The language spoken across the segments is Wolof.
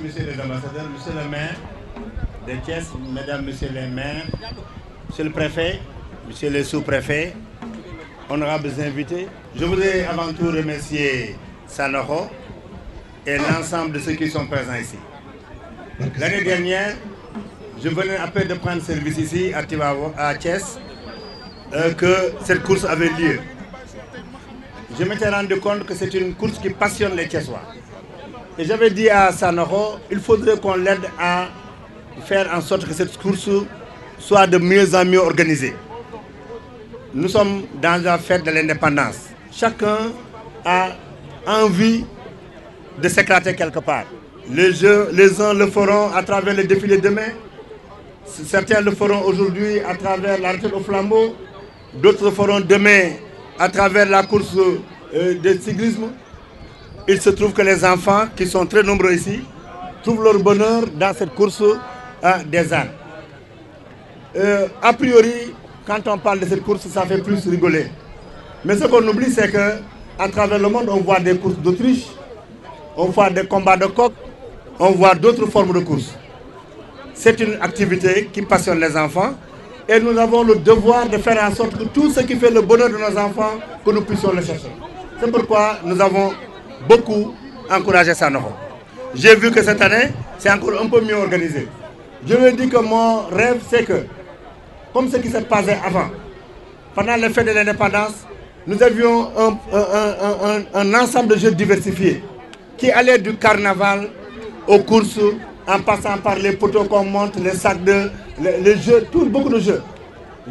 messieurs les ambassadeurs, monsieur le maire de Thiès, mesdames, messieurs les maires, monsieur le préfet, monsieur les sous-préfets, honorables invités. Je voudrais avant tout remercier Sanokho et l'ensemble de ceux qui sont présents ici. L'année dernière, je venais à peine de prendre service ici à Thiès que cette course avait lieu. Je m'étais rendu compte que c'est une course qui passionne les Thiessois. Et j'avais dit à Sanokho, il faudrait qu'on l'aide à faire en sorte que cette course soit de mieux en mieux organisée. Nous sommes dans la fête de l'indépendance. Chacun a envie de s'éclater quelque part. Les uns le feront à travers le défilé demain. Certains le feront aujourd'hui à travers la retraite au flambeau. D'autres le feront demain à travers la course de cyclisme. Il se trouve que les enfants, qui sont très nombreux ici, trouvent leur bonheur dans cette course des ânes. A priori, quand on parle de cette course, ça fait plus rigoler. Mais ce qu'on oublie, c'est qu'à travers le monde, on voit des courses d'Autriche, on voit des combats de coqs, on voit d'autres formes de courses. C'est une activité qui passionne les enfants et nous avons le devoir de faire en sorte que tout ce qui fait le bonheur de nos enfants, que nous puissions le chercher. C'est pourquoi nous avons beaucoup encouragé Sanokho. J'ai vu que cette année, c'est encore un peu mieux organisé. Je lui ai dit que mon rêve, c'est que, comme ce qui s'est passé avant, pendant les fêtes de l'indépendance, nous avions un ensemble de jeux diversifiés qui allaient du carnaval aux courses, en passant par les poteaux qu'on monte, les sacs les jeux, beaucoup de jeux.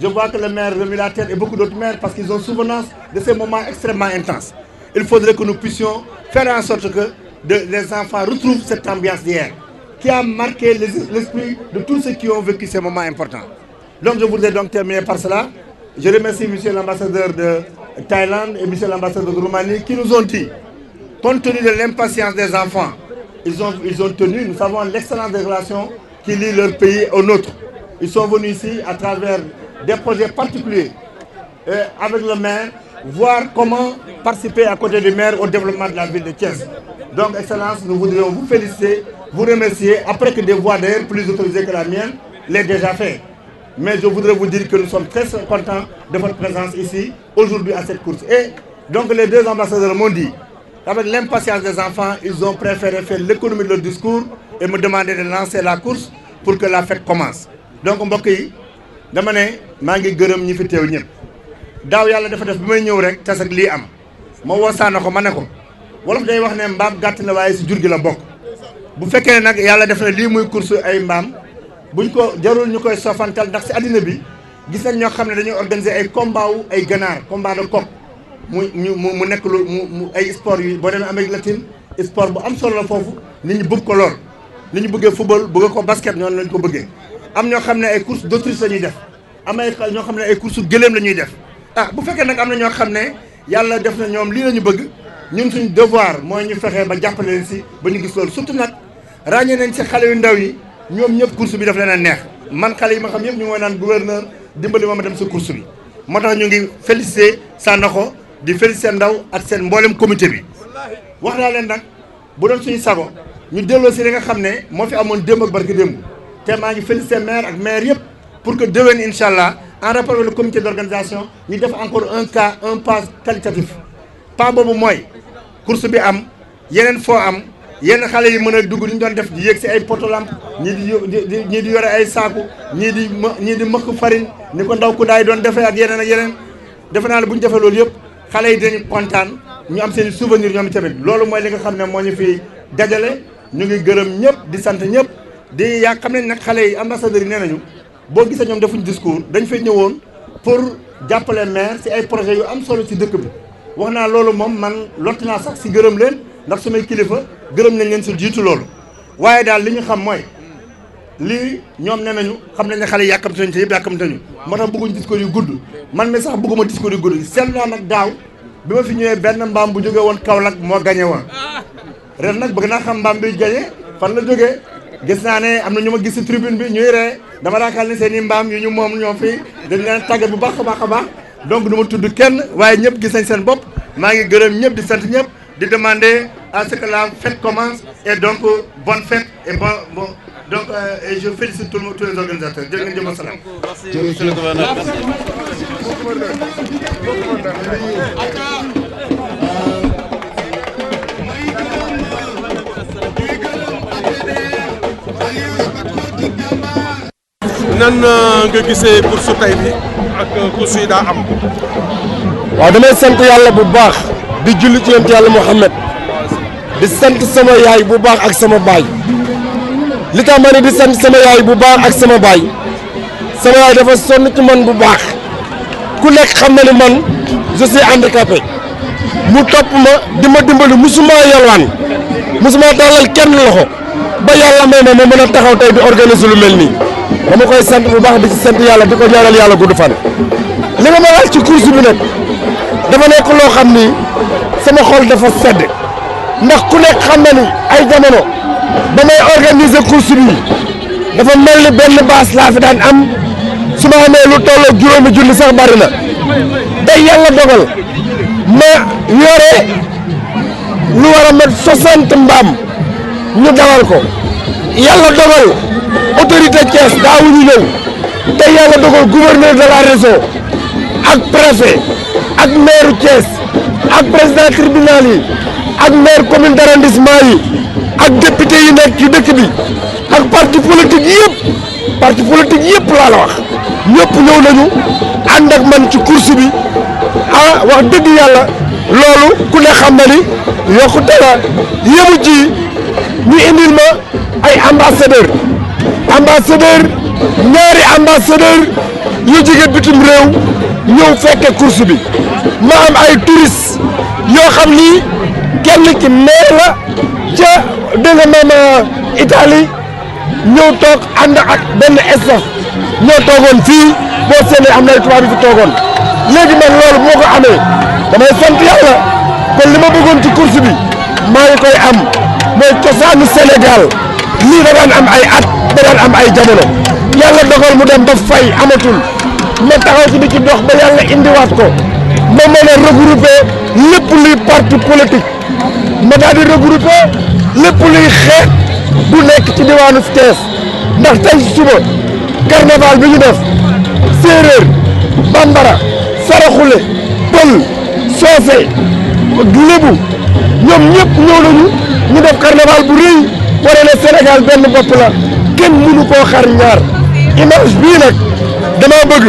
Je vois que le maire remue la tête et beaucoup d'autres maires parce qu'ils ont souvenance de ces moments extrêmement intenses. Il faudrait que nous puissions faire en sorte que les enfants retrouvent cette ambiance d'hier qui a marqué l'esprit de tous ceux qui ont vécu ces moments importants. Donc je voudrais donc terminer par cela. Je remercie monsieur l'ambassadeur de Thaïlande et monsieur l'ambassadeur de Roumanie qui nous ont dit, compte tenu de l'impatience des enfants, ils ont tenu, nous savons l'excellence des relations qui lient leur pays au nôtre. Ils sont venus ici à travers des projets particuliers avec le maire, voir comment participer à côté du maire au développement de la ville de Thiès. Donc, Excellence, nous voudrions vous féliciter, vous remercier, après que des voix d'ailleurs plus autorisées que la mienne l'aient déjà fait. Mais je voudrais vous dire que nous sommes très contents de votre présence ici, aujourd'hui à cette course. Et donc les deux ambassadeurs m'ont dit, avec l'impatience des enfants, ils ont préféré faire l'économie de leur discours et me demander de lancer la course pour que la fête commence. Donc, mbokk yi dama ne maa ngi gërëm ñi fi teew ñëpp daaw yàlla dafa def bi may ñëw rek tas ak lii am ma woo Sanokho ma ne ko wolof day wax ne mbaam gàtt na waaye si jur gi la bokk bu fekkee nag yàlla def na lii muy course ay mbaam buñ ko jarul ñu koy sofantal ndax si àddina bi gis nañ ñoo xam ne dañuy organiser ay combat wu ay ganaar combat de coq mu nekk lu mu ay sport yu boo demee Amérique latine sport bu am solo la foofu nit ñi bëgg ko lool nit ñi bëggee football bëgg ko basket ñoonu lañ ko bëggee am ñoo xam ne ay course d'autriche la ñuy def am ay ñoo xam ne ay course gëléem la ñuy def bu fekkee nag am na ñoo xam ne yàlla def na ñoom lii la ñu bëgg ñun suñu devoir mooy ñu fexee ba jàppale leen si ba ñu gis loolu surtout nag ràññee nañ si xale yu ndaw yi ñoom ñëpp course bi daf leen a neex man xale yi ma xam yëpp ñu mooy naan gouverneur dimbali ma dem sa course bi moo tax ñu ngi félicité Sanokho di félicité ndaw ak seen mboolem comité bi wax naa leen nag bu doon suñu sago ñu delloo si li nga xam ne moo fi amoon démb ak barki démb te maa ngi félicité maire ak maire yëpp pour que déwén incha allah en rapport avec le comité d'organisation ñu def encore un pas qualitatif pas boobu mooy course bi am yeneen foo am yenn xale yi mën a dugg li ñu doon def di yéeg si ay poto lampe ñii di yore ay saaku ñii di mëkk farine ni ko ndaw ku daay doon defee ak yeneen defe naa ne bu ñu defee loolu yëpp xale yi dañu kontaan ñu am seen souvenir ñoom tamit loolu mooy li nga xam ne moo ñu fi dajale ñu ngi gërëm ñëpp di sant ñëpp di yaa xam ne nag xale yi ambassadeurs yi nee nañu boo gisee ñoom defuñu discours dañ fay ñëwoon pour jàppale maire si ay projets yu am solo si dëkk bi wax naa loolu moom man lott naa sax si gërëm leen ndax sumay kilifa gërëm nañ leen si jiitu loolu waaye daal li ñu xam mooy lii ñoom nee nañu xam nañ ne xale yi yàkkamte nañu te yëpp yàkkamte nañu moo tax bëgguñu discours yu gudd man mi sax bëgguma discours yu gudd seetlu naa nag daaw bi ma fi ñëwee benn mbaam bu jógee woon Kaolack moo gagné woon ren nag bëgg naa xam mbaam bi gagné fan la jógee gis naa ne am na ñu ma gis si tribune bi ñuy ree dama raakaar ne seen i mbaam yu ñu moom ñoo fi dañ leen tàggat bu baax a baax donc du ma tudd kenn waaye ñëpp gis nañ seen bopp maa ngi gërëm ñëpp di sant ñëpp di demander à ce que la fête commence Et donc, bonne fête et bon donc et je félicite tous les organisateurs. Merci, monsieur le gouverneur. nan nga gisee course tey bi ak course yi daa am. waaw damay sant yàlla bu baax di julli ci yonent yàlla Muhammad di sant sama yaay bu baax ak sama baay li tax ma ne di sant sama yaay bu baax ak sama baay sama yaay dafa sonn ci man bu baax ku nekk xam na ni man je suis handicapé mu topp ma di ma dimbali musuma yalwaan musuma tàllal kenn loxo ba yàlla may ma mën a taxaw tey di organiser lu mel nii dama koy sant bu baax di ci sant yàlla di ko ñaanal yàlla gudd fan. li nga ma wax ci course bi nag dafa nekk loo xam ni sama xol dafa sedd ndax ku nekk xam na ni ay jamono ba may organiser course bi dafa mel ni benn baas laa fi daan am su ma amee lu tolloog juróomi junni sax bari na day yàlla dogal ma yore lu war a mat 60 mbaam ñu dawal ko yàlla dogal autorité Thiès daawuñu ñëw te yàlla dogal gouverneur de la région ak préfet ak maire Thiès ak président tribunal yi ak maire commune d'arrondissement yi ak député yi nekk ci dëkk bi ak parti politique yëpp laa la wax ñëpp ñëw nañu ànd ak man ci course bi ah wax dëgg yàlla loolu ku ne xam na ni yokkute la yemu ci ñu indil ma ay ambassadeur ñaari ambassadeur yu jóge bitim réew ñëw fekke course bi ma am ay touristes yoo xam ni kenn ki maire la ca dégg nga maam Italie ñëw toog ànd ak benn staff ñoo toogoon fii boo seetlee am na ay tubaab yi fi toogoon léegi man loolu moo ko amee damay sant yàlla kon li ma bëggoon ci course bi maa ngi koy am mooy cosaanu Sénégal lii da daan am ay at da daan am ay jamono yàlla dogal mu dem ba fay amatul ma taxaw ci di ci dox ba yàlla indiwaat ko ma mën a regrouper lépp luy parti politique ma daal di regrouper lépp luy xeet bu nekk ci diwaanu Thiès ndax tey suba carnaval bi ñu def séeréer bambara saraxule pël soose lébu ñoom ñëpp ñëw nañu ñu def carnaval bu rëy wane ne Sénégal benn bopp la kenn mënu koo xar ñaar image bii nag dama bëgg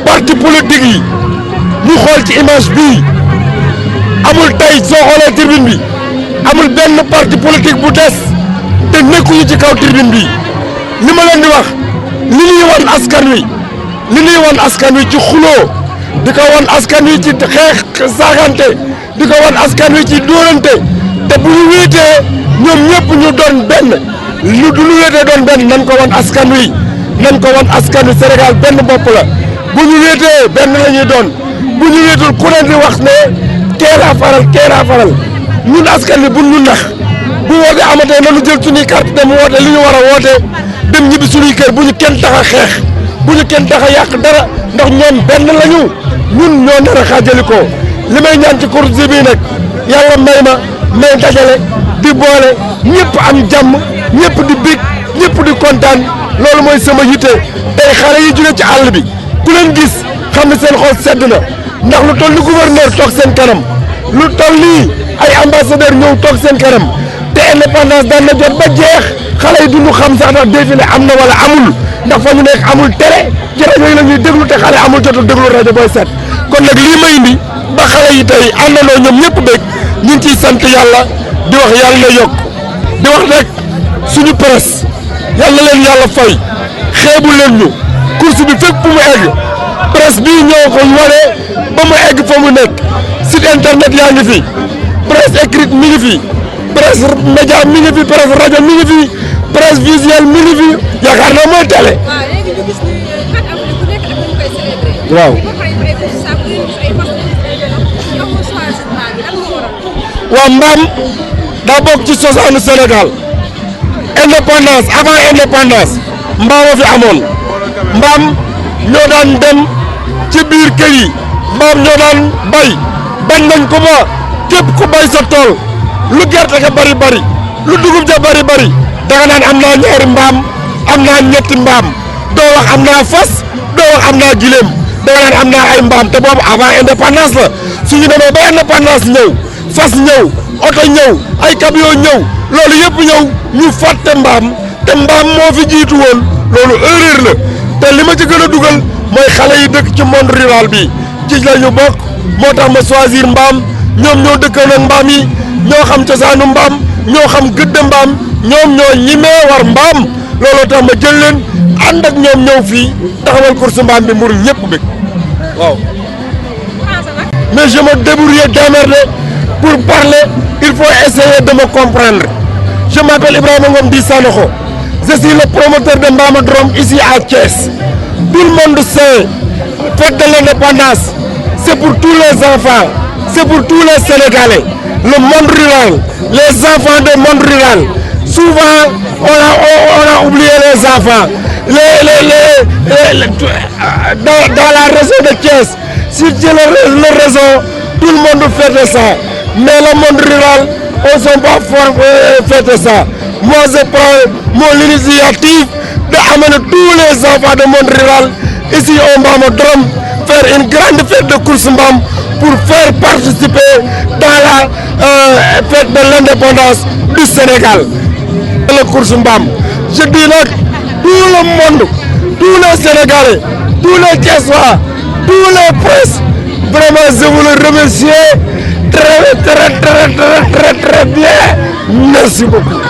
parti politique yi ñu xool ci image bii amul tey soo xoolee tribune bi amul benn parti politique bu des te nekkuñu ci kaw tribune bi li ma leen di wax li ñuy wan askan wi ci xuloo di ko wan askan wi ci xeex saagante di ko wan askan wi ci dóorante te bu ñu wéetee ñoom ñëpp ñu doon benn lu wéetee doon benn nan ko wan askan wi Sénégal benn bopp la bu ñu wéetee benn la ñuy doon bu ñu wéetul ku ne di wax ne keelaa faral ñun askan wi bu ñu nax bu woote amatee nanu jël suñuy carte dem woote li ñu war a woote dem ñibbi suñuy kër bu ñu kenn tax a xeex bu ñu kenn tax a yàq dara ndax ñoom benn lañu ñun ñoo nar a xaajali ko li may ñaan ci course bi nag yàlla may dajale di boole ñëpp am jàmm ñëpp di bég ñëpp di kontaan loolu mooy sama yitte tey xale yi jóge ci àll bi ku leen gis xam ne seen xol sedd na ndax lu toll ni gouverneur toog seen kanam lu toll nii ay ambassadeur ñëw toog seen kanam te indépendance daan na jot ba jeex xale yi duñu xam sax ndax défilé am na wala amul ndax fa ñu nekk amul télé ci rajo yi la ñuy déglu te xale amul jotul déglu rajo booy seet kon nag lii may indi ba xale yi tey àndandoo ñoom ñëpp bég ñu ngi ciy sant yàlla di wax yàlla na yokk di wax nag suñu presse yàlla leen yàlla fay xeebu leen ñu course bi fépp fu mu egg presse bii ñoo ko wane ba mu egg fa mu nekk site internet yaa ngi fi presse écrite mi ngi fi presse média mi ngi fi presse rajo mi ngi fi presse visuelle mi ngi fi yaakaar naa mooy télé. waaw. waaw mbaam daa bokk ci cosaanu Sénégal indépendance avant indépendance mbaam a fi amoon mbaam ñoo daan dem ci biir kër yi mbaam ñoo daan bay bañ nañ ko ba képp ku bay sa tool lu gerte ga bari lu dugub ja bari bari danga naan am naa ñaari mbaam am naa ñetti mbaam doo wax am naa fas doo wax am naa gileem danga naan am naa ay mbaam te boobu avant indépendance la suñu demee ba indépendance ñëw fas ñëw oto ñëw ay camion ñëw loolu yëpp ñëw ñu fàtte mbaam te mbaam moo fi jiitu woon loolu erreur la te li ma ci gën a dugal mooy xale yi dëkk ci monde rural bi ci la ñu bokk moo tax ma choisir mbaam ñoom ñoo dëkkoon ak mbaam yi ñoo xam cosaanu mbaam ñoo xam gëdd mbaam ñoom ñoo ñimee war mbaam looloo tax ma jël leen ànd ak ñoom ñëw fii taxawal course mbaam bi mbir ñëpp bëgg waaw. mais je me débrouille démerder pour parler il faut essayer de me comprendre je m'appelle Ibrahima Ngom di Sanokho je suis le promoteur de Mbamodrome ici à Thiès tout le monde sait fête de l'indépendance c'est pour tous les enfants c'est pour tous les Sénégalais le monde rural les enfants du monde rural souvent on a oublié les enfants dans la région de Thiès si c'est le réseau tout le monde fait ça mais le monde rural on ne sont pas fort fait ça moi je prends mon initiative d'amener tous les enfants du monde rural ici au Mbamodrome faire une grande fête de course mbam pour faire participer dans la fête de l'indépendance du Sénégal. La course mbam je dis là tout le monde tous les Sénégalais tous les Thiessois tous les presses vraiment je vous le remercie très bien merci beaucoup.